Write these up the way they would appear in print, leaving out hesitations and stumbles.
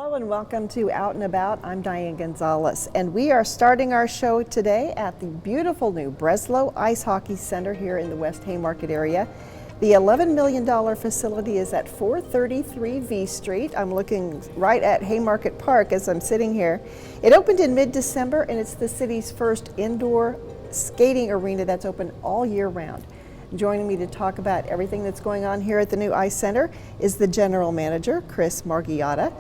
Hello and welcome to Out and About. I'm Diane Gonzalez, and we are starting our show today at the beautiful new Breslow Ice Hockey Center here in the West Haymarket area. The $11 million facility is at 433 V Street. I'm looking right at Haymarket Park as I'm sitting here. It opened in mid-December, and it's the city's first indoor skating arena that's open all year round. Joining me to talk about everything that's going on here at the new Ice Center is the General Manager, Chris Margiotta.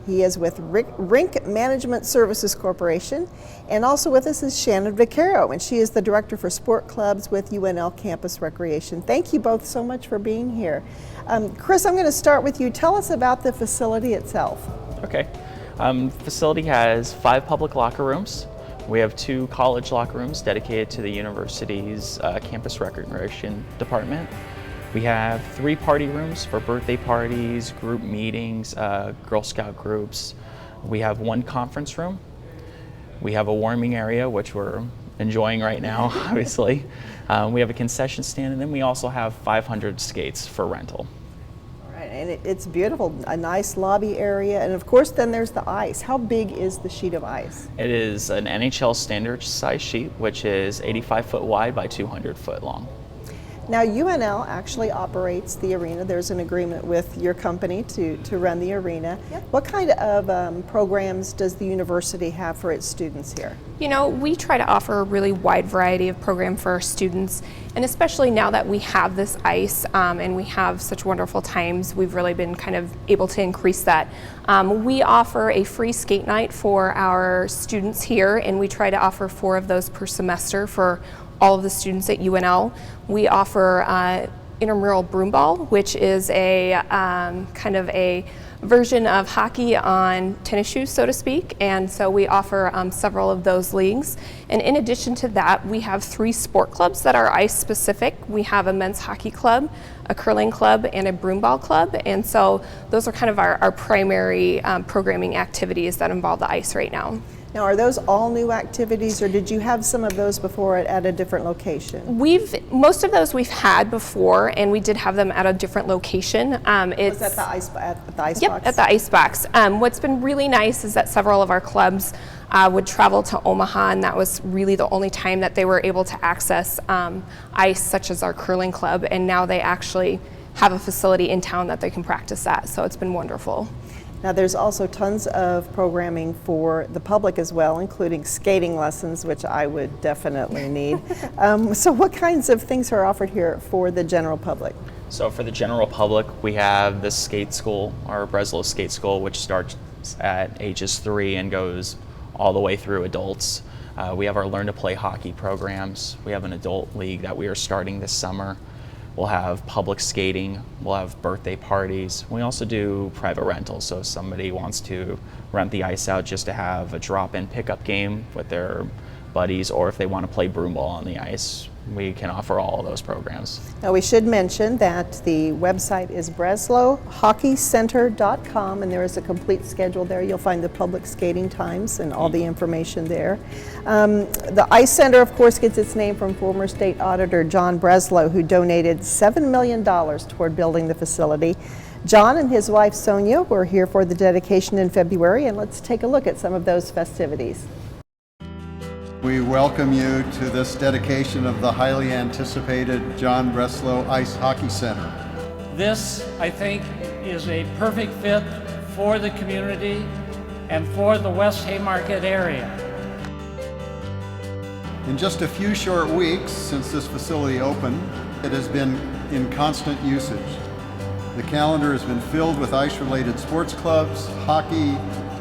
He is with Rink Management Services Corporation, and also with us is Shannon Vaccaro, and she is the Director for Sport Clubs with UNL Campus Recreation. Thank you both so much for being here. Chris, I'm going to start with you. Tell us about the facility itself. Okay. Facility has 5 public locker rooms. We have 2 college locker rooms dedicated to the university's campus recreation department. We have 3 party rooms for birthday parties, group meetings, Girl Scout groups. We have 1 conference room. We have a warming area, which we're enjoying right now, obviously. We have a concession stand, and then we also have 500 skates for rental. And it's beautiful, a nice lobby area, and of course then there's the ice. How big is the sheet of ice? It is an NHL standard size sheet, which is 85 foot wide by 200 foot long. Now UNL actually operates the arena. There's an agreement with your company to run the arena. Yep. What kind of programs does the university have for its students here? You know, we try to offer a really wide variety of program for our students, and especially now that we have this ice and we have such wonderful times, we've really been kind of able to increase that. We offer a free skate night for our students here, and we try to offer 4 of those per semester for all of the students at UNL. We offer intramural broomball, which is a kind of a version of hockey on tennis shoes, so to speak, and so we offer several of those leagues. And in addition to that, we have 3 sport clubs that are ice specific. We have a men's hockey club, a curling club, and a broomball club, and so those are kind of our primary programming activities that involve the ice right now. Now, are those all new activities, or did you have some of those before at a different location? Most of those we've had before, and we did have them at a different location. Was that the ice box? Yep, at the ice box. What's been really nice is that several of our clubs would travel to Omaha, and that was really the only time that they were able to access ice, such as our curling club, and now they actually have a facility in town that they can practice at, so it's been wonderful. Now there's also tons of programming for the public as well, including skating lessons, which I would definitely need. So what kinds of things are offered here for the general public? So for the general public, we have the skate school, our Breslow Skate School, which starts at ages 3 and goes all the way through adults. We have our Learn to Play hockey programs. We have an adult league that we are starting this summer. We'll have public skating, we'll have birthday parties. We also do private rentals, so if somebody wants to rent the ice out just to have a drop-in pickup game with their buddies, or if they want to play broomball on the ice, we can offer all of those programs. Now we should mention that the website is breslowhockeycenter.com, and there is a complete schedule there. You'll find the public skating times and all the information there. The Ice Center, of course, gets its name from former state auditor John Breslow, who donated $7 million toward building the facility. John and his wife Sonia were here for the dedication in February, and let's take a look at some of those festivities. We welcome you to this dedication of the highly anticipated John Breslow Ice Hockey Center. This, I think, is a perfect fit for the community and for the West Haymarket area. In just a few short weeks since this facility opened, it has been in constant usage. The calendar has been filled with ice-related sports clubs, hockey,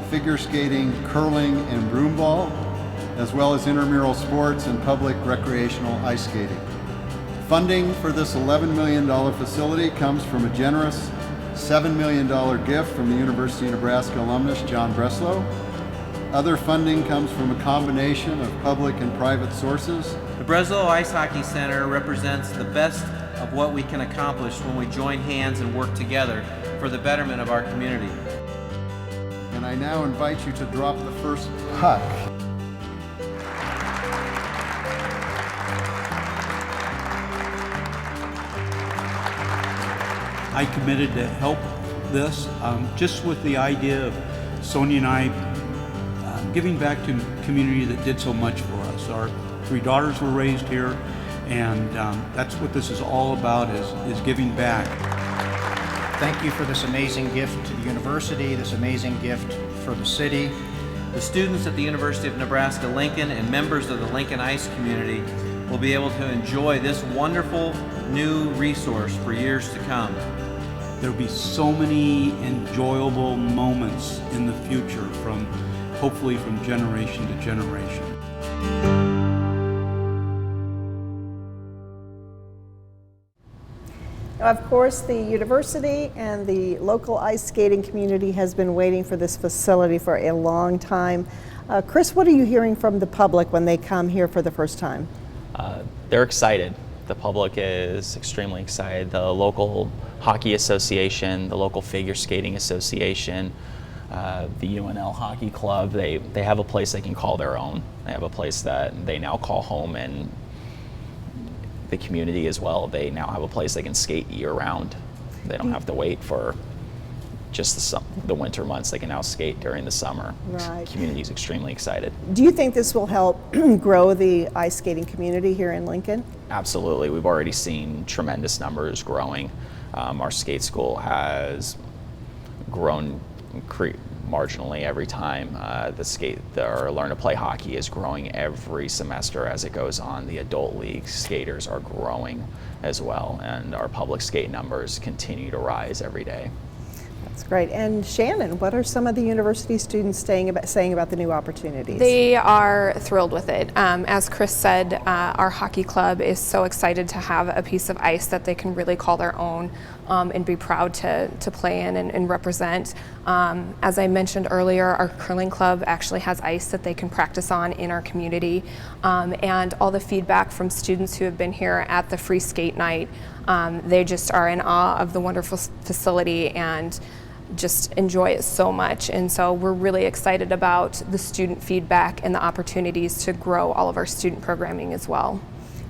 figure skating, curling, and broomball, as well as intramural sports and public recreational ice skating. Funding for this $11 million facility comes from a generous $7 million gift from the University of Nebraska alumnus John Breslow. Other funding comes from a combination of public and private sources. The Breslow Ice Hockey Center represents the best of what we can accomplish when we join hands and work together for the betterment of our community. And I now invite you to drop the first puck. I committed to help this just with the idea of Sonia and I giving back to a community that did so much for us. Our 3 daughters were raised here, and that's what this is all about, is giving back. Thank you for this amazing gift to the university, this amazing gift for the city. The students at the University of Nebraska-Lincoln and members of the Lincoln Ice community will be able to enjoy this wonderful new resource for years to come. There'll be so many enjoyable moments in the future, hopefully from generation to generation. Now, of course, the university and the local ice skating community has been waiting for this facility for a long time. Chris, what are you hearing from the public when they come here for the first time? They're excited. The public is extremely excited. The local hockey association, the local figure skating association, the UNL Hockey Club, they have a place they can call their own. They have a place that they now call home, and the community as well. They now have a place they can skate year-round. They don't have to wait for just the winter months. They can now skate during the summer. Right. The community is extremely excited. Do you think this will help grow the ice skating community here in Lincoln? Absolutely. We've already seen tremendous numbers growing. Our skate school has grown marginally every time. Our Learn to Play Hockey is growing every semester as it goes on. The adult league skaters are growing as well, and our public skate numbers continue to rise every day. That's great. And Shannon, what are some of the university students saying about the new opportunities? They are thrilled with it. As Chris said, our hockey club is so excited to have a piece of ice that they can really call their own and be proud to play in and represent. As I mentioned earlier, our curling club actually has ice that they can practice on in our community. And all the feedback from students who have been here at the free skate night, they just are in awe of the wonderful facility and just enjoy it so much. And so we're really excited about the student feedback and the opportunities to grow all of our student programming as well.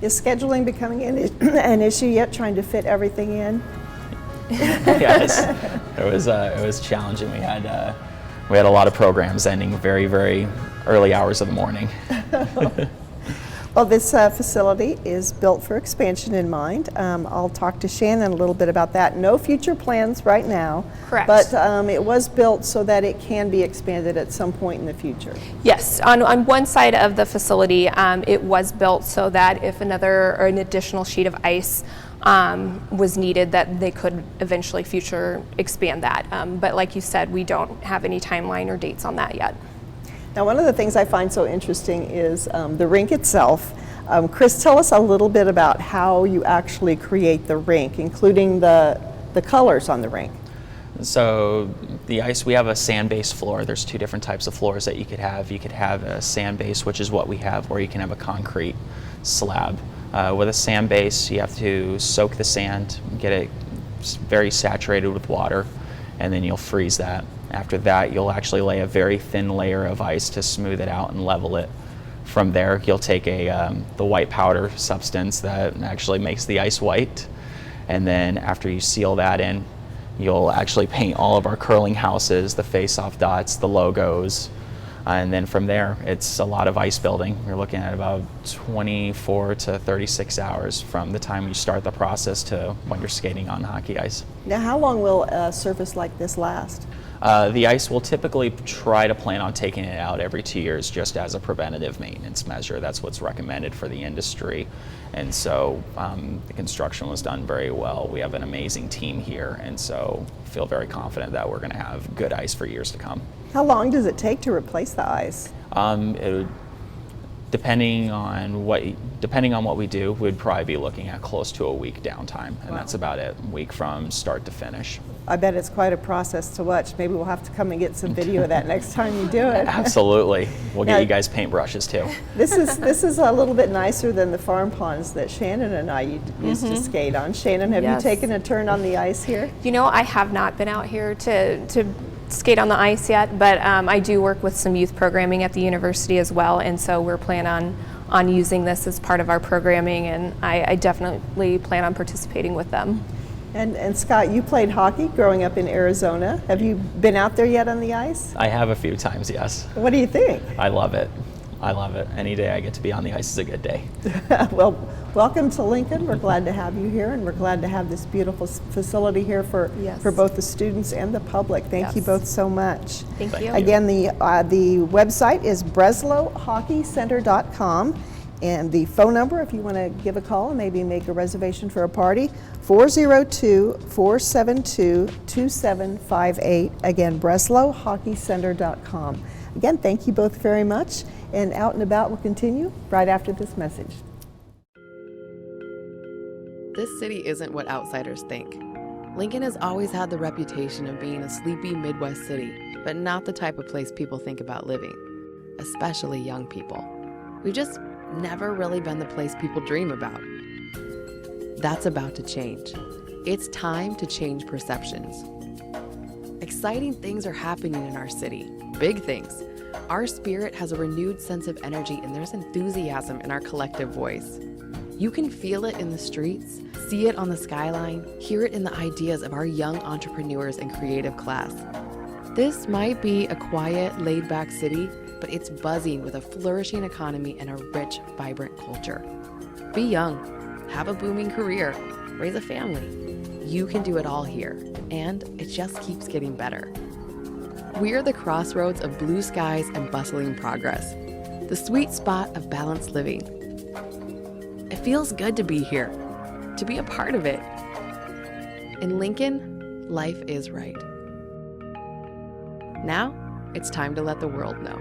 Is scheduling becoming an issue yet, trying to fit everything in? Yes, it was challenging. We had a lot of programs ending very, very early hours of the morning. Well, this facility is built for expansion in mind. I'll talk to Shannon a little bit about that. No future plans right now. Correct. But it was built so that it can be expanded at some point in the future. Yes, on one side of the facility, it was built so that if an additional sheet of ice was needed, that they could eventually expand that. But like you said, we don't have any timeline or dates on that yet. Now, one of the things I find so interesting is the rink itself. Chris, tell us a little bit about how you actually create the rink, including the colors on the rink. So the ice, we have a sand-based floor. There's 2 different types of floors that you could have. You could have a sand base, which is what we have, or you can have a concrete slab. With a sand base, you have to soak the sand, get it very saturated with water, and then you'll freeze that. After that, you'll actually lay a very thin layer of ice to smooth it out and level it. From there, you'll take the white powder substance that actually makes the ice white, and then after you seal that in, you'll actually paint all of our curling houses, the face-off dots, the logos, and then from there, it's a lot of ice building. You're looking at about 24 to 36 hours from the time you start the process to when you're skating on hockey ice. Now, how long will a surface like this last? The ice will typically try to plan on taking it out every 2 years just as a preventative maintenance measure. That's what's recommended for the industry. And so the construction was done very well. We have an amazing team here, and so feel very confident that we're going to have good ice for years to come. How long does it take to replace the ice? Depending on what we do, we'd probably be looking at close to a week downtime, and that's about it, a week from start to finish. I bet it's quite a process to watch. Maybe we'll have to come and get some video of that next time you do it. Absolutely. We'll Now, get you guys paintbrushes too. This is a little bit nicer than the farm ponds that Shannon and I used to skate on. Shannon, have you taken a turn on the ice here? You know, I have not been out here to skate on the ice yet, but I do work with some youth programming at the university as well, and so we're planning on using this as part of our programming, and I definitely plan on participating with them. And Scott, you played hockey growing up in Arizona. Have you been out there yet on the ice? I have a few times, yes. What do you think? I love it. I love it. Any day I get to be on the ice is a good day. Well, welcome to Lincoln. We're glad to have you here, and we're glad to have this beautiful facility here for both the students and the public. Thank you both so much. Thank you. Again, the website is breslowhockeycenter.com, and the phone number, if you want to give a call and maybe make a reservation for a party, 402-472-2758. Again, breslowhockeycenter.com. Again, thank you both very much, and Out and About will continue right after this message. This city isn't what outsiders think. Lincoln has always had the reputation of being a sleepy Midwest city, but not the type of place people think about living, especially young people. We've just never really been the place people dream about. That's about to change. It's time to change perceptions. Exciting things are happening in our city, big things. Our spirit has a renewed sense of energy, and there's enthusiasm in our collective voice. You can feel it in the streets, see it on the skyline, hear it in the ideas of our young entrepreneurs and creative class. This might be a quiet, laid-back city, but it's buzzing with a flourishing economy and a rich, vibrant culture. Be young, have a booming career, raise a family. You can do it all here, and it just keeps getting better. We're the crossroads of blue skies and bustling progress, the sweet spot of balanced living. It feels good to be here, to be a part of it. In Lincoln, life is right. Now, it's time to let the world know.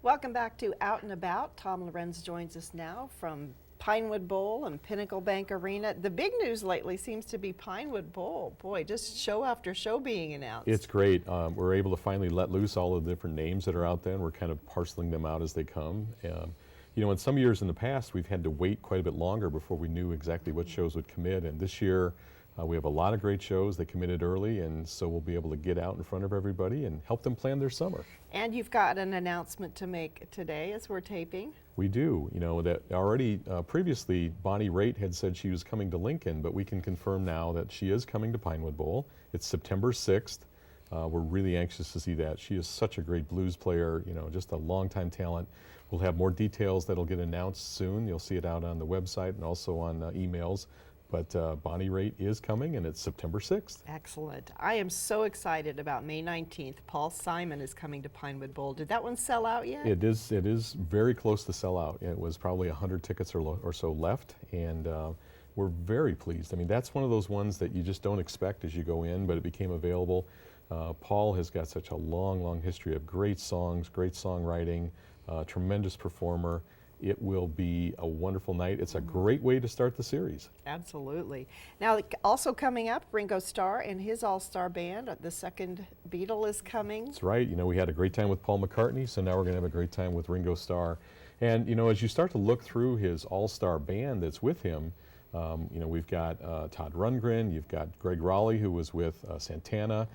Welcome back to Out and About. Tom Lorenz joins us now from Pinewood Bowl and Pinnacle Bank Arena. The big news lately seems to be Pinewood Bowl. Boy, just show after show being announced. It's great. We're able to finally let loose all of the different names that are out there, and we're kind of parceling them out as they come. You know, in some years in the past, we've had to wait quite a bit longer before we knew exactly what shows would commit, and this year we have a lot of great shows that committed early, and so we'll be able to get out in front of everybody and help them plan their summer. And you've got an announcement to make today as we're taping. We do. You know, that already previously Bonnie Raitt had said she was coming to Lincoln, but we can confirm now that she is coming to Pinewood Bowl. It's September 6th. We're really anxious to see that. She is such a great blues player, you know, just a longtime talent. We'll have more details that'll get announced soon. You'll see it out on the website and also on emails. But Bonnie Raitt is coming, and it's September 6th. Excellent. I am so excited about May 19th. Paul Simon is coming to Pinewood Bowl. Did that one sell out yet? It is very close to sell out. It was probably 100 tickets or so left, and we're very pleased. I mean, that's one of those ones that you just don't expect as you go in, but it became available. Paul has got such a long history of great songs, great songwriting, tremendous performer. It will be a wonderful night. It's a great way to start the series. Absolutely. Now, also coming up, Ringo Starr and his all-star band. The second Beatle is coming. That's right. You know, we had a great time with Paul McCartney, so now we're going to have a great time with Ringo Starr. And, you know, as you start to look through his all-star band that's with him, you know, we've got Todd Rundgren, you've got Greg Raleigh, who was with Santana.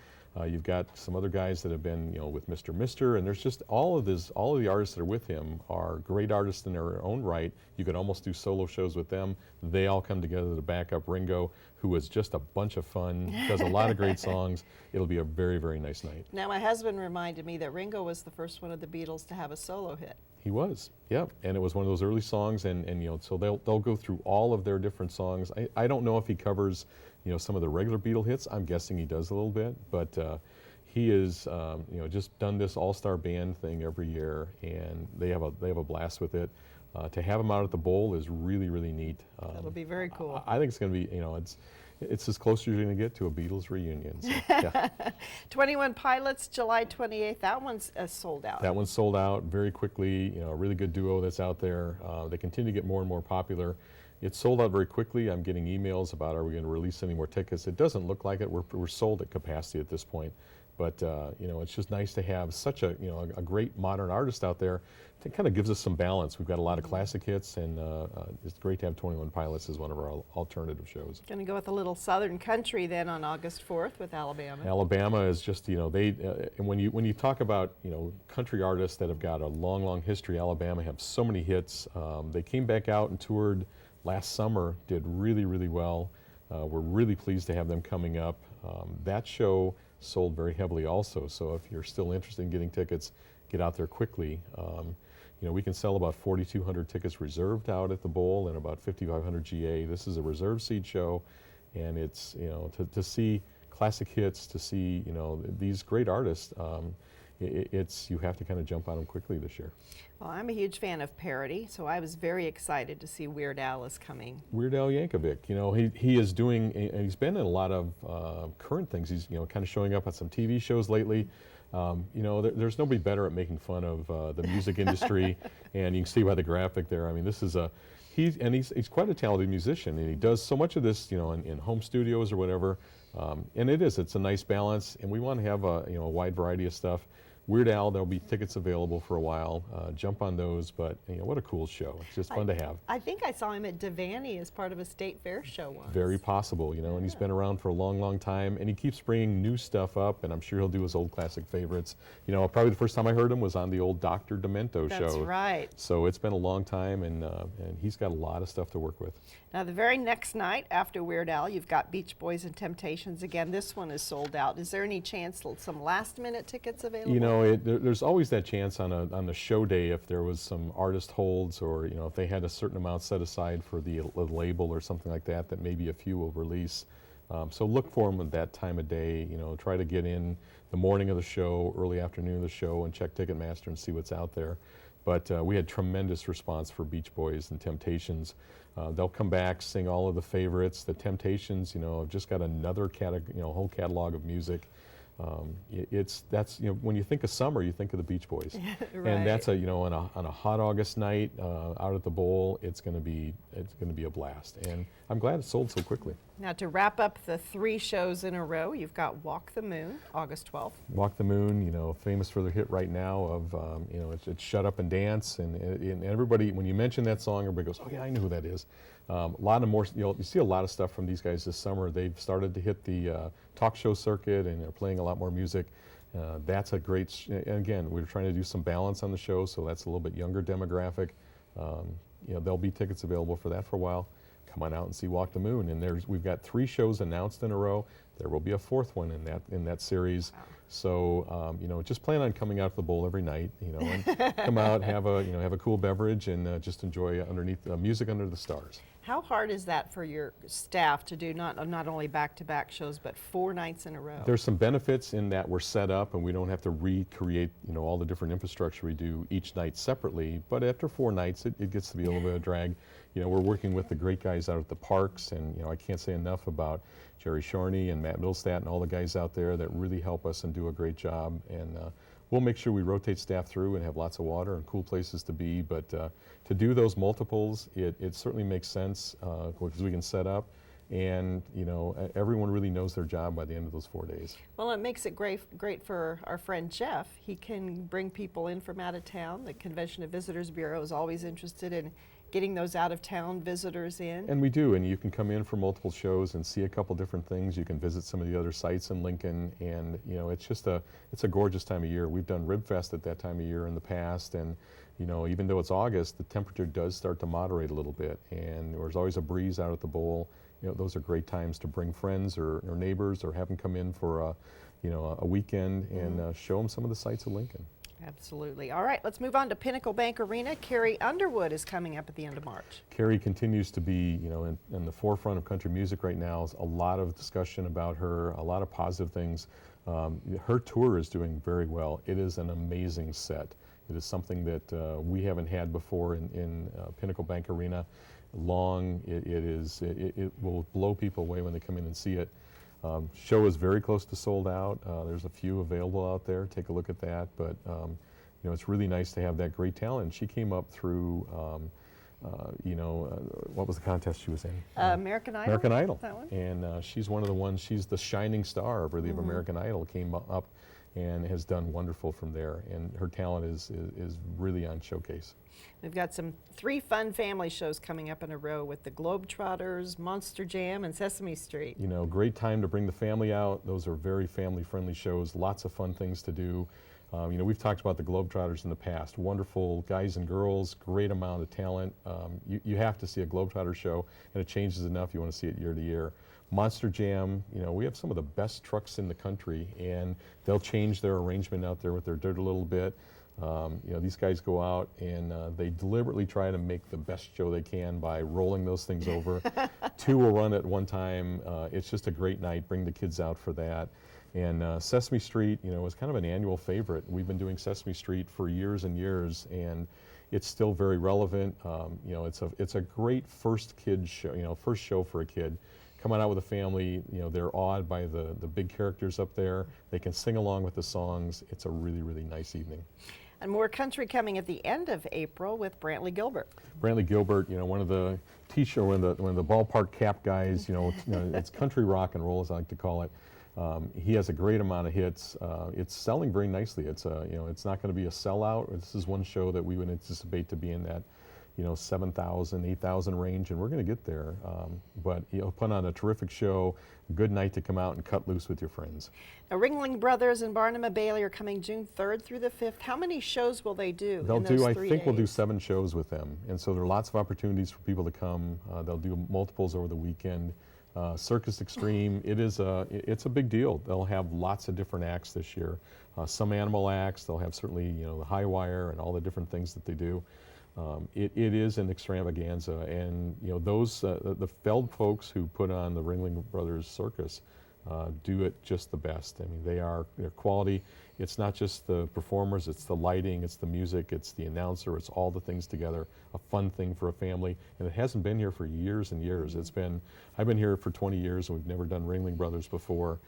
You've got some other guys that have been, you know, with Mr. and there's just all of the artists that are with him are great artists in their own right. You could almost do solo shows with them. They all come together to back up Ringo, who was just a bunch of fun, does a lot of great songs. It'll be a very, very nice night. Now, my husband reminded me that Ringo was the first one of the Beatles to have a solo hit. He was, yeah, and it was one of those early songs, and you know, so they'll go through all of their different songs. I don't know if he covers, you know, some of the regular Beatle hits. I'm guessing he does a little bit, but he is, you know, just done this all-star band thing every year, and they have a blast with it. To have him out at the bowl is really, really neat. That'll be very cool. I think it's going to be, you know, it's as close as you're going to get to a Beatles reunion. So, yeah. 21 Pilots, July 28th. That one's sold out. That one's sold out very quickly. You know, a really good duo that's out there. They continue to get more and more popular. It's sold out very quickly. I'm getting emails about, are we going to release any more tickets? It doesn't look like it. We're sold at capacity at this point. But you know, it's just nice to have such a, you know, a great modern artist out there. It kind of gives us some balance. We've got a lot of classic hits, and it's great to have 21 Pilots as one of our alternative shows. Going to go with a little Southern country then on August 4th with Alabama. Alabama is just, you know, they and when you talk about, you know, country artists that have got a long history, Alabama have so many hits. They came back out and toured last summer did really, really well. We're really pleased to have them coming up. That show sold very heavily also, so if you're still interested in getting tickets, get out there quickly. You know, we can sell about 4,200 tickets reserved out at the Bowl and about 5,500 GA. This is a reserved seat show, and it's, you know, to see classic hits, to see, you know, these great artists, it's, you have to kind of jump on them quickly this year. Well, I'm a huge fan of parody, so I was very excited to see Weird Al is coming. Weird Al Yankovic, you know, he is doing, and he's been in a lot of current things. He's, you know, kind of showing up on some TV shows lately. You know, there's nobody better at making fun of the music industry, and you can see by the graphic there. I mean, this is he's quite a talented musician, and he does so much of this, you know, in home studios or whatever. And it's a nice balance, and we want to have a, you know, a wide variety of stuff. Weird Al, there'll be tickets available for a while. Jump on those, but you know, what a cool show. It's just fun to have. I think I saw him at Devaney as part of a state fair show once. Very possible, you know, and he's been around for a long, long time, and he keeps bringing new stuff up, and I'm sure he'll do his old classic favorites. You know, probably the first time I heard him was on the old Dr. Demento show. That's right. So it's been a long time, and he's got a lot of stuff to work with. Now, the very next night after Weird Al, you've got Beach Boys and Temptations again. This one is sold out. Is there any chance some last-minute tickets available? You know, there's always that chance on the show day if there was some artist holds, or you know, if they had a certain amount set aside for the label or something like that, that maybe a few will release. So look for them at that time of day. You know, try to get in the morning of the show, early afternoon of the show, and check Ticketmaster and see what's out there. But we had tremendous response for Beach Boys and Temptations. They'll come back, sing all of the favorites. The Temptations, you know, have just got another whole catalog of music. That's, you know, when you think of summer, you think of the Beach Boys. Right. And that's you know, on a hot August night out at the Bowl, it's going to be a blast. And I'm glad it sold so quickly. Now, to wrap up the 3 shows in a row, you've got Walk the Moon, August 12th. Walk the Moon, you know, famous for their hit right now of, you know, it's Shut Up and Dance, and everybody, when you mention that song, everybody goes, oh yeah, I know who that is. A lot of more, you see a lot of stuff from these guys this summer. They've started to hit the talk show circuit, and they're playing a lot more music. That's a great, and again, we're trying to do some balance on the show, so that's a little bit younger demographic. You know, there'll be tickets available for that for a while. Come on out and see Walk the Moon, and we've got 3 shows announced in a row. There will be a 4th one in that series. Wow. So you know, just plan on coming out to the Bowl every night, you know, and come out, have a cool beverage, and just enjoy music under the stars. How hard is that for your staff to do not only back-to-back shows, but 4 nights in a row? There's some benefits in that we're set up, and we don't have to recreate, you know, all the different infrastructure we do each night separately. But after 4 nights, it gets to be a little bit of a drag. You know, we're working with the great guys out at the parks, and you know, I can't say enough about Jerry Shorney and Matt Middlestat and all the guys out there that really help us and do a great job. And we'll make sure we rotate staff through and have lots of water and cool places to be. But to do those multiples, it certainly makes sense because we can set up, and you know, everyone really knows their job by the end of those 4 days. Well, it makes it great for our friend Jeff. He can bring people in from out of town. The Convention and Visitors Bureau is always interested in getting those out-of-town visitors in. And we do, and you can come in for multiple shows and see a couple different things. You can visit some of the other sites in Lincoln, and you know, it's a gorgeous time of year. We've done Rib Fest at that time of year in the past, and you know, even though it's August, the temperature does start to moderate a little bit, and there's always a breeze out at the Bowl. You know, those are great times to bring friends or neighbors, or have them come in for a weekend and show them some of the sights of Lincoln. Absolutely. All right, let's move on to Pinnacle Bank Arena. Carrie Underwood is coming up at the end of March. Carrie continues to be, you know, in the forefront of country music right now. There's a lot of discussion about her, a lot of positive things. Her tour is doing very well. It is an amazing set. It is something that we haven't had before in Pinnacle Bank Arena. It will blow people away when they come in and see it. Show is very close to sold out. There's a few available out there. Take a look at that. But you know, it's really nice to have that great talent. She came up through, you know, what was the contest she was in? American Idol. American Idol. That one? And she's one of the ones. She's the shining star really of American Idol. Came up and has done wonderful from there. And her talent is really on showcase. We've got 3 fun family shows coming up in a row with the Globetrotters, Monster Jam, and Sesame Street. You know, great time to bring the family out. Those are very family-friendly shows. Lots of fun things to do. You know, we've talked about the Globetrotters in the past. Wonderful guys and girls, great amount of talent. You have to see a Globetrotter show, and it changes enough. You want to see it year to year. Monster Jam, you know, we have some of the best trucks in the country, and they'll change their arrangement out there with their dirt a little bit. You know, these guys go out and they deliberately try to make the best show they can by rolling those things over. 2 will run at one time. It's just a great night. Bring the kids out for that. And Sesame Street, you know, was kind of an annual favorite. We've been doing Sesame Street for years and years, and it's still very relevant. You know, it's a great first kid show. You know, first show for a kid. Coming out with a family, you know, they're awed by the big characters up there. They can sing along with the songs. It's a really, really nice evening. And more country coming at the end of April with Brantley Gilbert. Brantley Gilbert, you know, one of the one of the ballpark cap guys. You know, it's country rock and roll, as I like to call it. He has a great amount of hits. It's selling very nicely. It's you know, it's not going to be a sellout. This is one show that we would anticipate to be in that, you know, 7,000, 8,000 range, and we're going to get there. But he'll put on a terrific show, a good night to come out and cut loose with your friends. Now, Ringling Brothers and Barnum and Bailey are coming June 3rd through the 5th. How many shows will they do? They'll in those do, I 3 think we'll do days? 7 shows with them. And so there are lots of opportunities for people to come. They'll do multiples over the weekend. Circus Extreme, it's a big deal. They'll have lots of different acts this year. Some animal acts, they'll have certainly, you know, the high wire and all the different things that they do. It is an extravaganza, and you know, those the Feld folks who put on the Ringling Brothers Circus do it just the best. I mean, their quality. It's not just the performers, it's the lighting, it's the music, it's the announcer, it's all the things together. A fun thing for a family, and it hasn't been here for years and years. I've been here for 20 years, and we've never done Ringling Brothers before.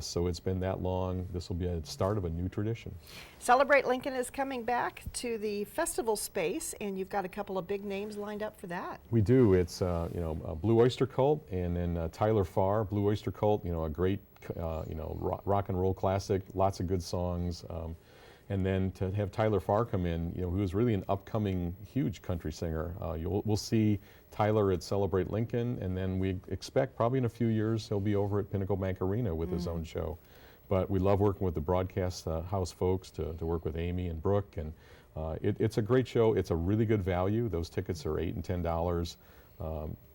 So it's been that long. This will be a start of a new tradition. Celebrate Lincoln is coming back to the festival space, and you've got a couple of big names lined up for that. We do. It's you know, Blue Oyster Cult, and then Tyler Farr. Blue Oyster Cult, you know, a great you know, rock and roll classic, lots of good songs. And then to have Tyler Farr come in, you know, who is really an upcoming huge country singer. We'll see Tyler at Celebrate Lincoln, and then we expect probably in a few years he'll be over at Pinnacle Bank Arena with his own show. But we love working with the broadcast house folks to work with Amy and Brooke, and it's a great show. It's a really good value. Those tickets are $8 and $10.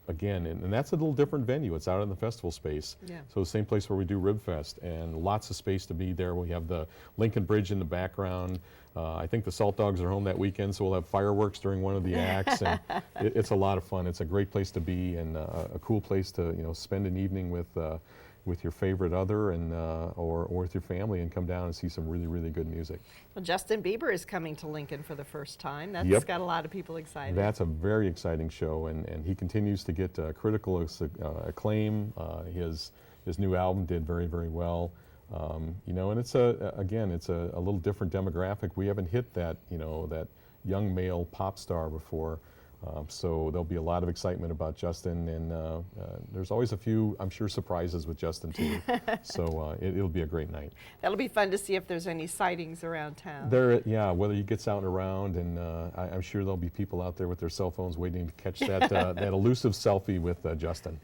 Again, and that's a little different venue. It's out in the festival space. Yeah. So the same place where we do Rib Fest, and lots of space to be there. We have the Lincoln Bridge in the background. I think the Salt Dogs are home that weekend, so we'll have fireworks during one of the acts. And it's a lot of fun. It's a great place to be, and a cool place to, you know, spend an evening with your favorite other, and or with your family, and come down and see some really, really good music. Well, Justin Bieber is coming to Lincoln for the first time. That's got a lot of people excited. That's a very exciting show, and he continues to get critical acclaim. His new album did very, very well. You know, and it's a little different demographic. We haven't hit that, you know, that young male pop star before. So there'll be a lot of excitement about Justin, and there's always a few, I'm sure, surprises with Justin too. So it'll be a great night. That'll be fun to see if there's any sightings around town. Whether he gets out and around, and I'm sure there'll be people out there with their cell phones waiting to catch that that elusive selfie with Justin.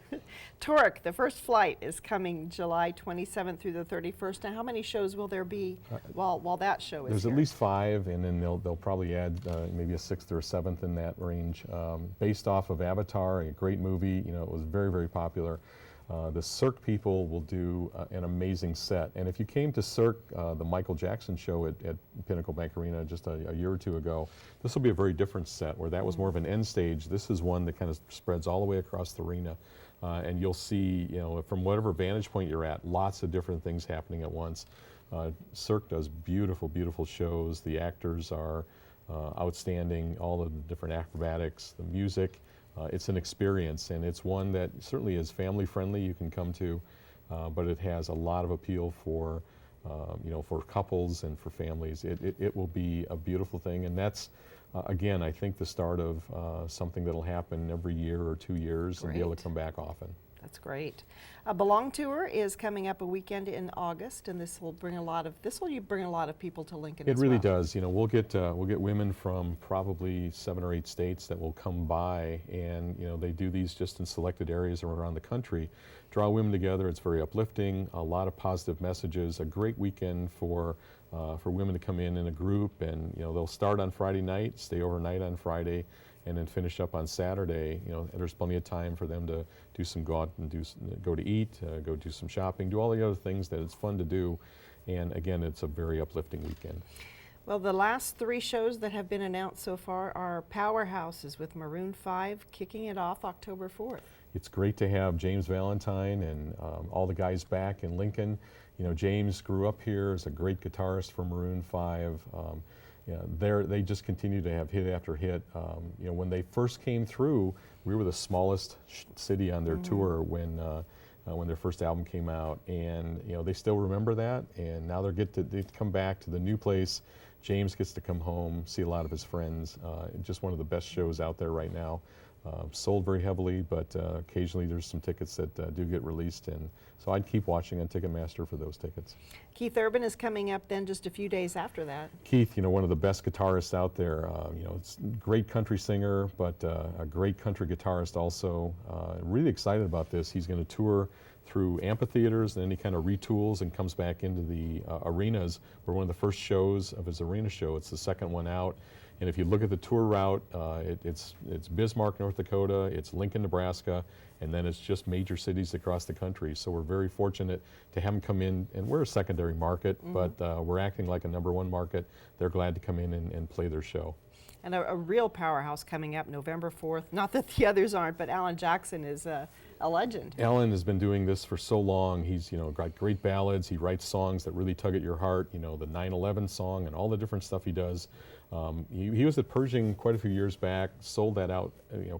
Torque, the first flight is coming July 27th through the 31st. Now, how many shows will there be while that show is There's here? at least 5, and then they'll probably add maybe a 6th or a 7th in that range. Based off of Avatar, a great movie. You know, it was very, very popular. The Cirque people will do an amazing set. And if you came to Cirque, the Michael Jackson show at Pinnacle Bank Arena just a year or 2 ago, this will be a very different set, where that was more of an end stage. This is one that kind of spreads all the way across the arena. And you'll see, you know, from whatever vantage point you're at, lots of different things happening at once. Cirque does beautiful, beautiful shows. The actors are outstanding, all of the different acrobatics, the music. It's an experience, and it's one that certainly is family friendly. You can come to, but it has a lot of appeal for, you know, for couples and for families. It will be a beautiful thing, and that's again, I think, the start of something that'll happen every year or 2 years. And be able to come back often. That's great. Belong Tour is coming up a weekend in August, and this will bring a lot of people to Lincoln. It really does. You know, we'll get women from probably 7 or 8 states that will come by, and you know, they do these just in selected areas around the country. Draw women together. It's very uplifting. A lot of positive messages. A great weekend for for women to come in a group, and they'll start on Friday night, stay overnight on Friday, and then finish up on Saturday. There's plenty of time for them to go out and go to eat, go do some shopping, do all the other things that it's fun to do. And again, it's a very uplifting weekend. Well, the last 3 shows that have been announced so far are powerhouses, with Maroon 5 kicking it off October 4th. It's great to have James Valentine and all the guys back in Lincoln. James grew up here as a great guitarist for Maroon 5. They just continue to have hit after hit. When they first came through, we were the smallest city on their tour when their first album came out, and they still remember that. And now they come back to the new place. James gets to come home, see a lot of his friends. Just one of the best shows out there right now. Sold very heavily, but occasionally there's some tickets that do get released, and so I'd keep watching on Ticketmaster for those tickets. Keith Urban is coming up then just a few days after that. Keith, one of the best guitarists out there. It's a great country singer, but a great country guitarist also. Really excited about this. He's going to tour through amphitheaters, and then he kind of retools and comes back into the arenas. We're one of the first shows of his arena show. It's the second one out. And if you look at the tour route, it's Bismarck, North Dakota, it's Lincoln, Nebraska, and then it's just major cities across the country. So we're very fortunate to have them come in, and we're a secondary market, but we're acting like a #1 market. They're glad to come in and play their show. And a real powerhouse coming up November 4th. Not that the others aren't, but Alan Jackson is a legend. Alan has been doing this for so long. He's got great ballads. He writes songs that really tug at your heart. The 9/11 song and all the different stuff he does. He was at Pershing quite a few years back. Sold that out.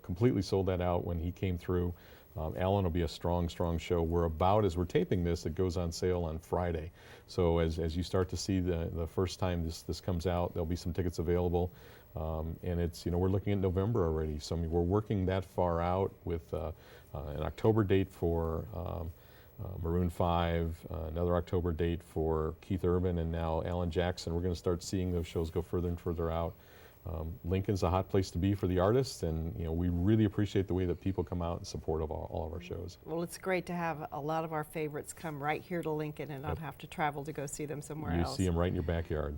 Completely sold that out when he came through. Alan will be a strong show. As we're taping this, it goes on sale on Friday. So as you start to see the first time this comes out, there'll be some tickets available. And it's, we're looking at November already. So we're working that far out with an October date for Maroon 5, another October date for Keith Urban, and now Alan Jackson. We're going to start seeing those shows go further and further out. Lincoln's a hot place to be for the artists, and we really appreciate the way that people come out and support all of our shows. Well, it's great to have a lot of our favorites come right here to Lincoln and not have to travel to go see them somewhere else. You see them right in your backyard.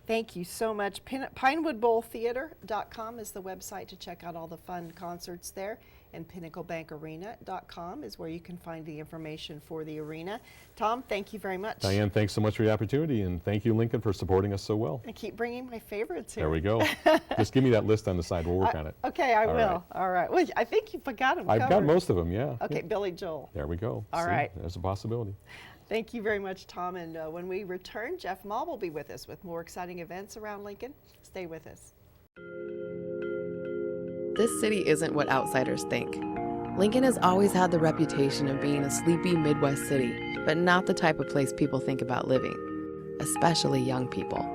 Thank you so much. PinewoodBowlTheater.com is the website to check out all the fun concerts there, and PinnacleBankArena.com is where you can find the information for the arena. Tom, thank you very much. Diane, thanks so much for the opportunity, and thank you, Lincoln, for supporting us so well. And keep bringing my favorites here. There we go. Just give me that list on the side. We'll work on it. Okay, I will. Right. All right. Well, I think you've got them I've got most of them, yeah. Okay, yeah. Billy Joel. There we go. All right. There's a possibility. Thank you very much, Tom. And when we return, Jeff Maul will be with us with more exciting events around Lincoln. Stay with us. This city isn't what outsiders think. Lincoln has always had the reputation of being a sleepy Midwest city, but not the type of place people think about living, especially young people.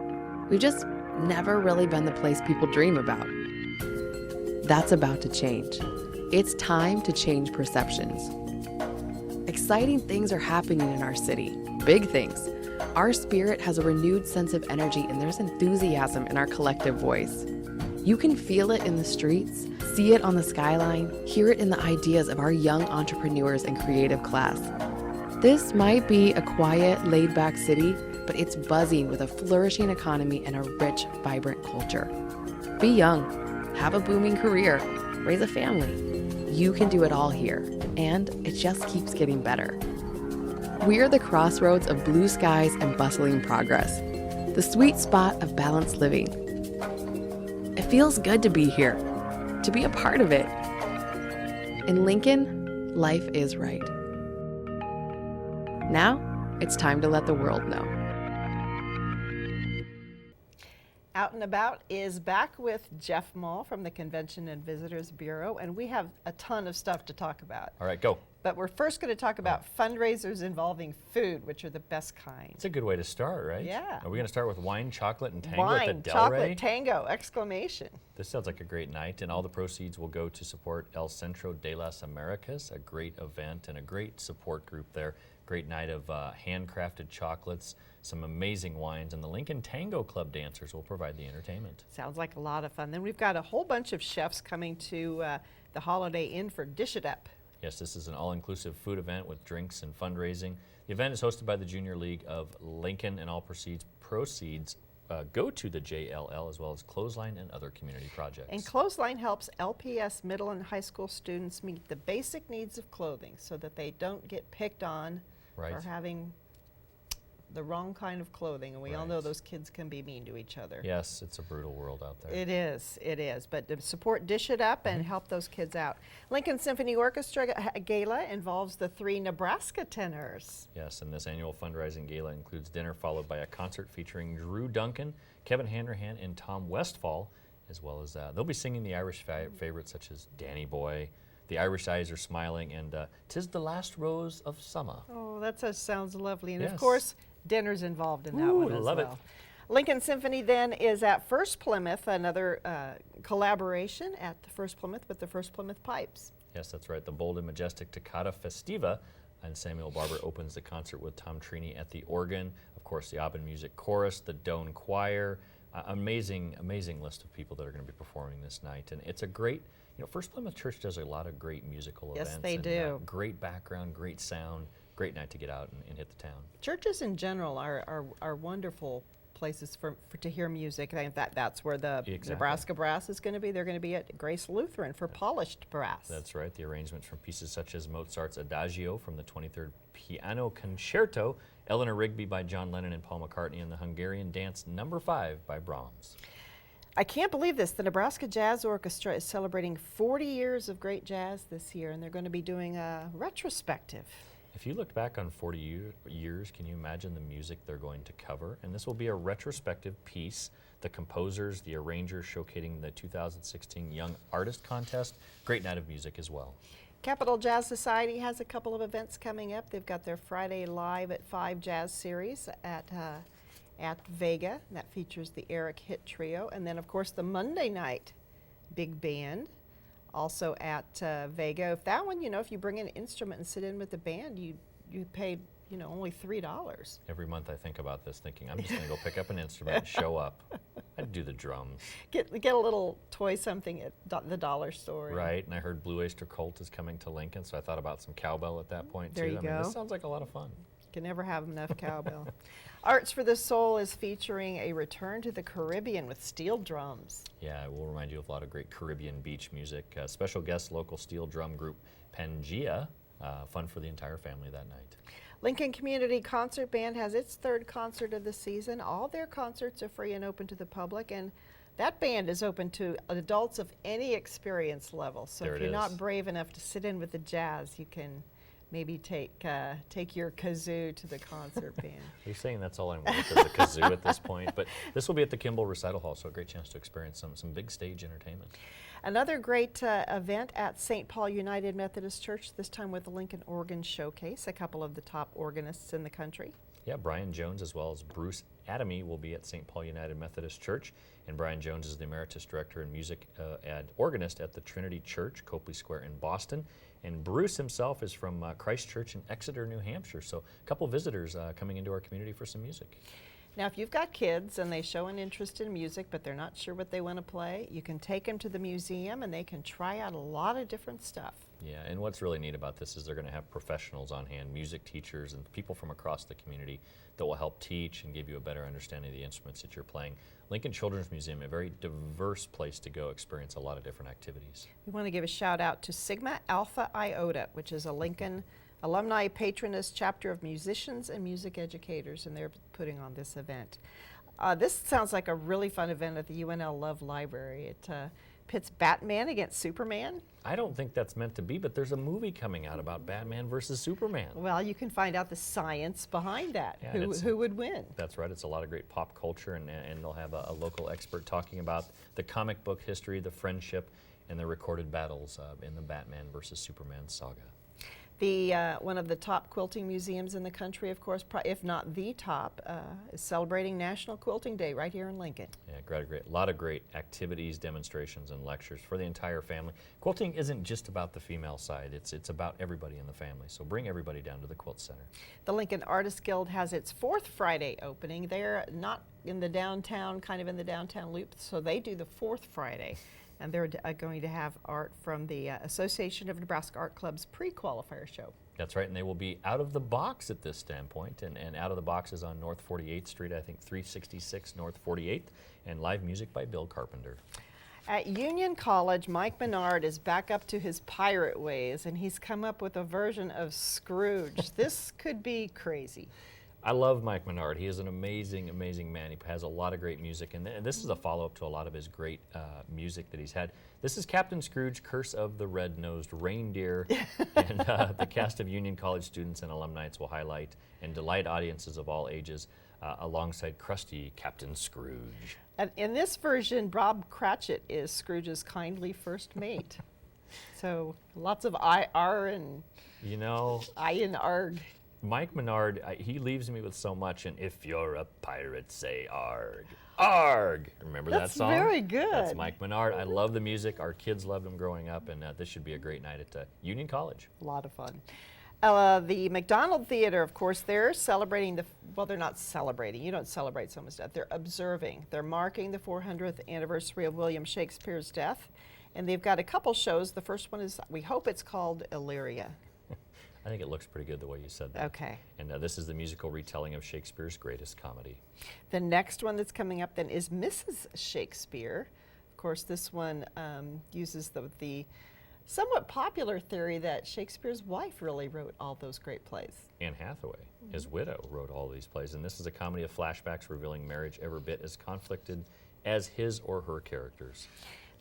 We've just never really been the place people dream about. That's about to change. It's time to change perceptions. Exciting things are happening in our city, big things. Our spirit has a renewed sense of energy, and there's enthusiasm in our collective voice. You can feel it in the streets, see it on the skyline, hear it in the ideas of our young entrepreneurs and creative class. This might be a quiet, laid-back city, but it's buzzing with a flourishing economy and a rich, vibrant culture. Be young, have a booming career, raise a family. You can do it all here, and it just keeps getting better. We're the crossroads of blue skies and bustling progress, the sweet spot of balanced living. It feels good to be here, to be a part of it. In Lincoln, life is right. Now, it's time to let the world know. Out and About is back with Jeff Maul from the Convention and Visitors Bureau, and we have a ton of stuff to talk about. All right, go. But we're first going to talk about fundraisers involving food, which are the best kind. It's a good way to start, right? Yeah. Are we going to start with wine, chocolate, and tango wine, at the Delray? chocolate, tango, exclamation. This sounds like a great night, and all the proceeds will go to support El Centro de las Americas, a great event and a great support group there. Great night of handcrafted chocolates, some amazing wines, and the Lincoln Tango Club dancers will provide the entertainment. Sounds like a lot of fun. Then we've got a whole bunch of chefs coming to the Holiday Inn for Dish It Up. Yes, this is an all-inclusive food event with drinks and fundraising. The event is hosted by the Junior League of Lincoln, and all proceeds go to the JLL as well as Clothesline and other community projects. And Clothesline helps LPS middle and high school students meet the basic needs of clothing so that they don't get picked on Right. for having the wrong kind of clothing. And we all know Right. those kids can be mean to each other. Yes, it's a brutal world out there. It is. But to support Dish It Up and help those kids out. Lincoln Symphony Orchestra Gala involves the 3 Nebraska tenors. Yes, and this annual fundraising gala includes dinner followed by a concert featuring Drew Duncan, Kevin Hanrahan, and Tom Westfall, as well as they'll be singing the Irish favorites such as Danny Boy, The Irish Eyes Are Smiling, and 'Tis the Last Rose of Summer. Oh, that sounds lovely. And of Yes. course, dinner's involved in that Ooh, one as love it. well. Lincoln Symphony then is at First Plymouth, another collaboration at the First Plymouth with the First Plymouth Pipes. Yes, that's right. The bold and majestic Toccata Festiva, and Samuel Barber opens the concert with Tom Trini at the organ. Of course, the Aubin Music Chorus, the Doane Choir. Amazing list of people that are going to be performing this night. And it's a great, First Plymouth Church does a lot of great musical events. Yes, they and, do. Great background, great sound, great night to get out and hit the town. Churches in general are wonderful places to hear music. I think that's where the Exactly. Nebraska Brass is going to be. They're going to be at Grace Lutheran for polished brass. That's right. The arrangements from pieces such as Mozart's Adagio from the 23rd Piano Concerto, Eleanor Rigby by John Lennon and Paul McCartney, and the Hungarian Dance No. 5 by Brahms. I can't believe this. The Nebraska Jazz Orchestra is celebrating 40 years of great jazz this year, and they're going to be doing a retrospective. If you look back on 40 years, can you imagine the music they're going to cover? And this will be a retrospective piece. The composers, the arrangers showcasing the 2016 Young Artist Contest. Great night of music as well. Capital Jazz Society has a couple of events coming up. They've got their Friday Live at 5 jazz series at Vega. That features the Eric Hitt Trio. And then, of course, the Monday night big band, also at Vega. If that one, if you bring an instrument and sit in with the band, you pay, only $3. Every month I think about this, thinking I'm just going to go pick up an instrument and show up. I'd do the drums. Get a little toy something at the dollar store. Right, and I heard Blue Oyster Cult is coming to Lincoln, so I thought about some cowbell at that point, There too. you I mean, go. this sounds like a lot of fun. Can never have enough cowbell. Arts for the Soul is featuring a return to the Caribbean with steel drums. Yeah, it will remind you of a lot of great Caribbean beach music. Special guest local steel drum group Pangea. Fun for the entire family that night. Lincoln Community Concert Band has its 3rd concert of the season. All their concerts are free and open to the public, and that band is open to adults of any experience level. So There if it you're not is. brave enough to sit in with the jazz, you can maybe take your kazoo to the concert band. You're saying that's all I'm worth is a kazoo at this point, but this will be at the Kimball Recital Hall, so a great chance to experience some big stage entertainment. Another great event at St. Paul United Methodist Church, this time with the Lincoln Organ Showcase, a couple of the top organists in the country. Yeah, Brian Jones as well as Bruce Adamy will be at St. Paul United Methodist Church, and Brian Jones is the Emeritus Director and Music and Organist at the Trinity Church, Copley Square in Boston, and Bruce himself is from Christ Church in Exeter, New Hampshire, so a couple visitors coming into our community for some music. Now, if you've got kids and they show an interest in music, but they're not sure what they want to play, you can take them to the museum and they can try out a lot of different stuff. Yeah, and what's really neat about this is they're going to have professionals on hand, music teachers and people from across the community that will help teach and give you a better understanding of the instruments that you're playing. Lincoln Children's Museum, a very diverse place to go experience a lot of different activities. We want to give a shout out to Sigma Alpha Iota, which is a Lincoln alumni patroness chapter of musicians and music educators, and they're putting on this event. This sounds like a really fun event at the UNL Love Library. It pits Batman against Superman. I don't think that's meant to be, but there's a movie coming out about Batman versus Superman. Well, you can find out the science behind that. Yeah, and Who would win? That's right. It's a lot of great pop culture, and they'll have a local expert talking about the comic book history, the friendship, and the recorded battles in the Batman versus Superman saga. One of the top quilting museums in the country, of course, if not the top, is celebrating National Quilting Day right here in Lincoln. Yeah, a lot of great activities, demonstrations, and lectures for the entire family. Quilting isn't just about the female side, it's about everybody in the family, so bring everybody down to the Quilt Center. The Lincoln Artists Guild has its 4th Friday opening. They're not in the downtown, kind of in the downtown loop, so they do the 4th Friday. And they're going to have art from the Association of Nebraska Art Club's pre-qualifier show. That's right, and they will be out of the box at this standpoint, and out of the box is on North 48th Street, I think 366 North 48th, and live music by Bill Carpenter. At Union College, Mike Menard is back up to his pirate ways, and he's come up with a version of Scrooge. This could be crazy. I love Mike Menard. He is an amazing, amazing man. He has a lot of great music, and this is a follow-up to a lot of his great music that he's had. This is Captain Scrooge, Curse of the Red-Nosed Reindeer, and the cast of Union College students and alumni will highlight and delight audiences of all ages alongside crusty Captain Scrooge. And in this version, Bob Cratchit is Scrooge's kindly first mate. So lots of I-R and You know, I and arg. Mike Menard, he leaves me with so much, and if you're a pirate, say arg. Arg! Remember that song? That's very good. That's Mike Menard. I love the music. Our kids loved him growing up, and this should be a great night at Union College. A lot of fun. The McDonald Theater, of course, they're celebrating well, they're not celebrating. You don't celebrate someone's death. They're observing. They're marking the 400th anniversary of William Shakespeare's death, and they've got a couple shows. The first one is, we hope it's called Illyria. I think it looks pretty good the way you said that. Okay. And this is the musical retelling of Shakespeare's greatest comedy. The next one that's coming up then is Mrs. Shakespeare. Of course, this one uses the somewhat popular theory that Shakespeare's wife really wrote all those great plays. Anne Hathaway, his widow, wrote all these plays, and this is a comedy of flashbacks revealing marriage every bit as conflicted as his or her characters.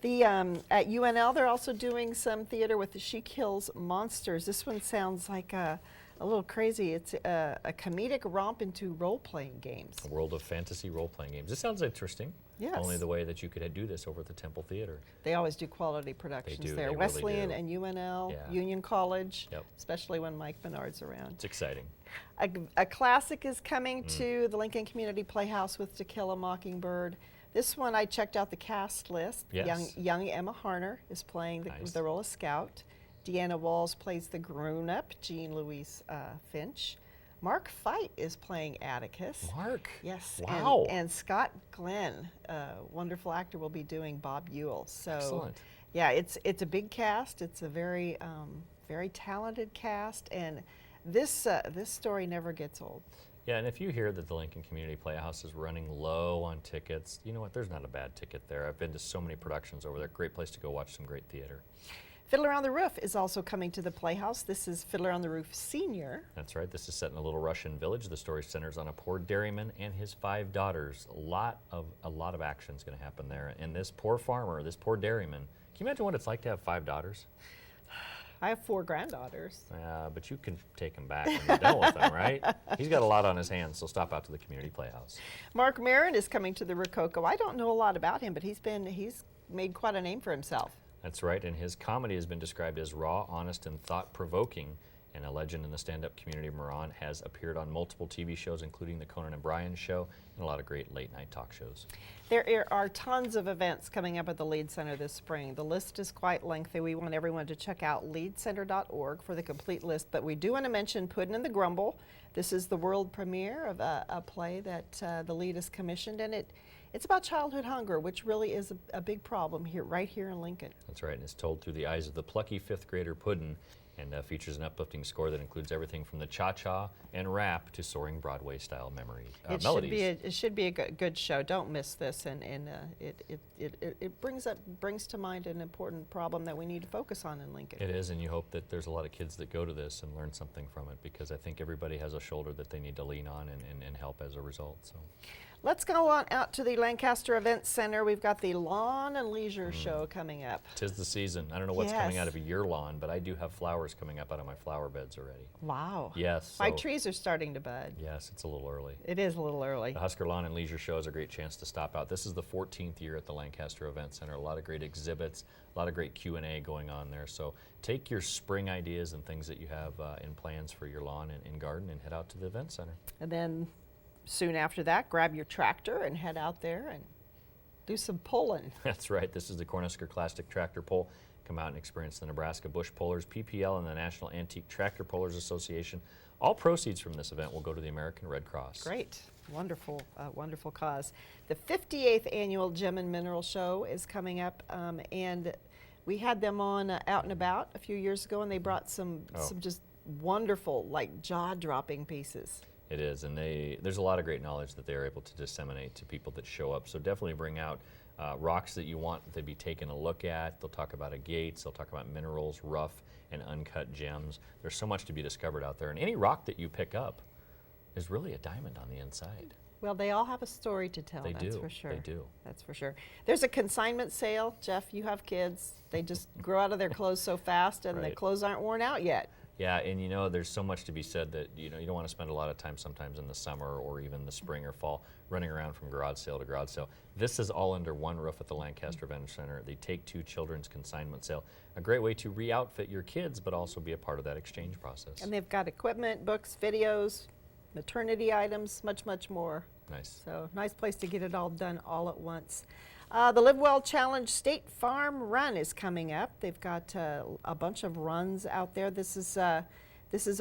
At UNL, they're also doing some theater with the She Kills Monsters. This one sounds like a little crazy. It's a comedic romp into role-playing games. A world of fantasy role-playing games. This sounds interesting. Yes. Only the way that you could do this over at the Temple Theater. They always do quality productions They do, there. they really Wesleyan do. and UNL, Yeah. Union College, Yep. especially when Mike Menard's around. It's exciting. A classic is coming to the Lincoln Community Playhouse with To Kill a Mockingbird. This one, I checked out the cast list. Yes. Young Emma Harner is playing Nice. the role of Scout. Deanna Walls plays the grown-up Jean Louise Finch. Mark Fite is playing Atticus. Mark? Yes. Wow. And Scott Glenn, wonderful actor, will be doing Bob Ewell. So, Excellent. yeah, it's a big cast. It's a very very talented cast, and this story never gets old. Yeah, and if you hear that the Lincoln Community Playhouse is running low on tickets, you know what? There's not a bad ticket there. I've been to so many productions over there. Great place to go watch some great theater. Fiddler on the Roof is also coming to the Playhouse. This is Fiddler on the Roof Senior. That's right. This is set in a little Russian village. The story centers on a poor dairyman and his 5 daughters. A lot of action is going to happen there. And this poor farmer, this poor dairyman, can you imagine what it's like to have 5 daughters? I have 4 granddaughters. But you can take them back when you're done with them, right? He's got a lot on his hands, so stop out to the Community Playhouse. Mark Maron is coming to the Rococo. I don't know a lot about him, but he's made quite a name for himself. That's right, and his comedy has been described as raw, honest, and thought-provoking. And a legend in the stand-up community, Moran has appeared on multiple TV shows, including The Conan O'Brien Show and a lot of great late-night talk shows. There are tons of events coming up at the Lead Center this spring. The list is quite lengthy. We want everyone to check out leadcenter.org for the complete list, but we do want to mention Puddin' and the Grumble. This is the world premiere of a play that the Lead has commissioned, and it's about childhood hunger, which really is a big problem right here in Lincoln. That's right, and it's told through the eyes of the plucky 5th grader Puddin', and features an uplifting score that includes everything from the cha-cha and rap to soaring Broadway-style melodies. It should be a good show. Don't miss this, and it brings to mind an important problem that we need to focus on in Lincoln. It is, and you hope that there's a lot of kids that go to this and learn something from it, because I think everybody has a shoulder that they need to lean on and help as a result. So. Let's go on out to the Lancaster Event Center. We've got the Lawn and Leisure Show coming up. 'Tis the season. I don't know what's Yes. coming out of your lawn, but I do have flowers coming up out of my flower beds already. Wow. Yes. My so- trees are starting to bud. Yes, it's a little early. It is a little early. The Husker Lawn and Leisure Show is a great chance to stop out. This is the 14th year at the Lancaster Event Center. A lot of great exhibits, a lot of great Q&A going on there. So take your spring ideas and things that you have in plans for your lawn and garden and head out to the Event Center. And then soon after that, grab your tractor and head out there and do some pulling. That's right. This is the Cornhusker Classic Tractor Pull. Come out and experience the Nebraska Bush Pullers, PPL, and the National Antique Tractor Pullers Association. All proceeds from this event will go to the American Red Cross. Great. Wonderful, wonderful cause. The 58th Annual Gem and Mineral Show is coming up, and we had them on Out and About a few years ago, and they brought some just wonderful, like jaw-dropping pieces. It is, and there's a lot of great knowledge that they're able to disseminate to people that show up. So definitely bring out rocks that you want to be taken a look at. They'll talk about agates, they'll talk about minerals, rough and uncut gems. There's so much to be discovered out there, and any rock that you pick up is really a diamond on the inside. Well, they all have a story to tell, that's for sure. They do. That's for sure. There's a consignment sale. Jeff, you have kids. They just grow out of their clothes so fast, and the clothes aren't worn out yet. Yeah, and you know, there's so much to be said that you don't want to spend a lot of time sometimes in the summer or even the spring or fall running around from garage sale to garage sale. This is all under one roof at the Lancaster Event Center. The Take Two Children's Consignment Sale, a great way to re-outfit your kids, but also be a part of that exchange process. And they've got equipment, books, videos, maternity items, much, much more. Nice. So nice place to get it all done all at once. The Live Well Challenge State Farm Run is coming up. They've got a bunch of runs out there. This is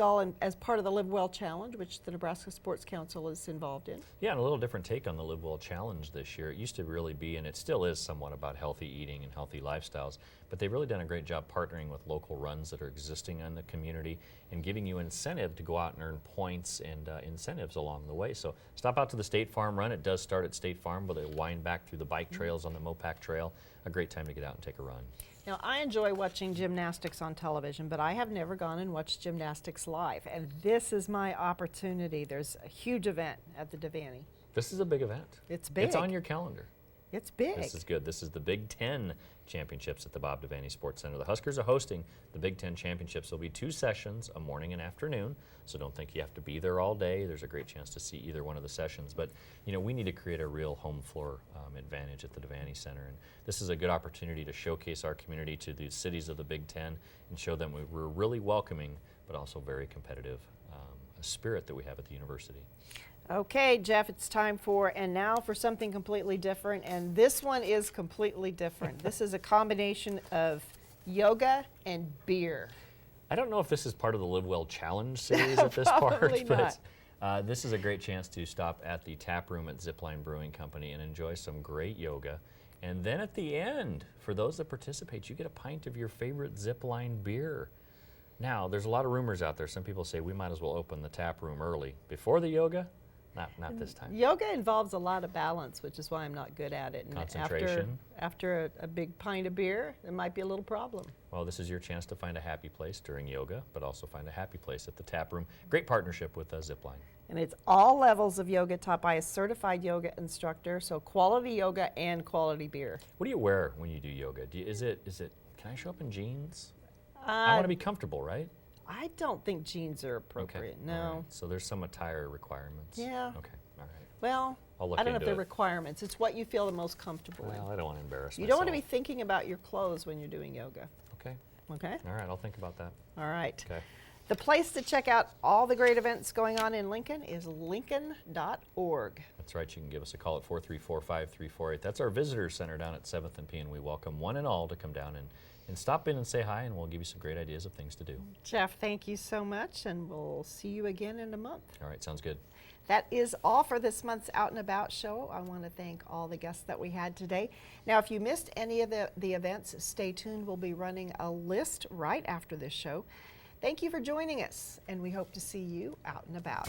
all as part of the Live Well Challenge, which the Nebraska Sports Council is involved in. Yeah, and a little different take on the Live Well Challenge this year. It used to really be, and it still is somewhat about healthy eating and healthy lifestyles, but they've really done a great job partnering with local runs that are existing in the community and giving you incentive to go out and earn points and incentives along the way. So stop out to the State Farm Run. It does start at State Farm, but they wind back through the bike trails on the Mopac Trail. A great time to get out and take a run. Now, I enjoy watching gymnastics on television, but I have never gone and watched gymnastics live, and this is my opportunity. There's a huge event at the Devaney. This is a big event. It's big. It's on your calendar. It's big. This is good. This is the Big Ten Championships at the Bob Devaney Sports Center. The Huskers are hosting the Big Ten Championships. There'll be 2 sessions, a morning and afternoon, so don't think you have to be there all day. There's a great chance to see either one of the sessions, but you know, we need to create a real home floor advantage at the Devaney Center, and this is a good opportunity to showcase our community to the cities of the Big Ten and show them we're really welcoming, but also very competitive spirit that we have at the university. Okay, Jeff, it's time for something completely different, and this one is completely different. This is a combination of yoga and beer. I don't know if this is part of the Live Well Challenge series at this part, but this is a great chance to stop at the tap room at Zipline Brewing Company and enjoy some great yoga. And then at the end, for those that participate, you get a pint of your favorite Zipline beer. Now, there's a lot of rumors out there. Some people say we might as well open the tap room early. Before the yoga? Not this time. Yoga involves a lot of balance, which is why I'm not good at it. And concentration. After a big pint of beer, there might be a little problem. Well, this is your chance to find a happy place during yoga, but also find a happy place at the tap room. Great partnership with Zipline. And it's all levels of yoga taught by a certified yoga instructor, so quality yoga and quality beer. What do you wear when you do yoga? Is it? Can I show up in jeans? I want to be comfortable, right? I don't think jeans are appropriate, okay. no. Right. So there's some attire requirements. Yeah. Okay, all right. Well, I don't know if they're requirements. It's what you feel the most comfortable in. Well, I don't want to embarrass myself. You don't want to be thinking about your clothes when you're doing yoga. Okay. Okay? All right, I'll think about that. All right. Okay. The place to check out all the great events going on in Lincoln is lincoln.org. That's right. You can give us a call at 434-5348. That's our visitor center down at 7th and P, and we welcome one and all to come down and stop in and say hi, and we'll give you some great ideas of things to do. Jeff, thank you so much, and we'll see you again in a month. All right, sounds good. That is all for this month's Out and About show. I want to thank all the guests that we had today. Now, if you missed any of the events, stay tuned. We'll be running a list right after this show. Thank you for joining us, and we hope to see you out and about.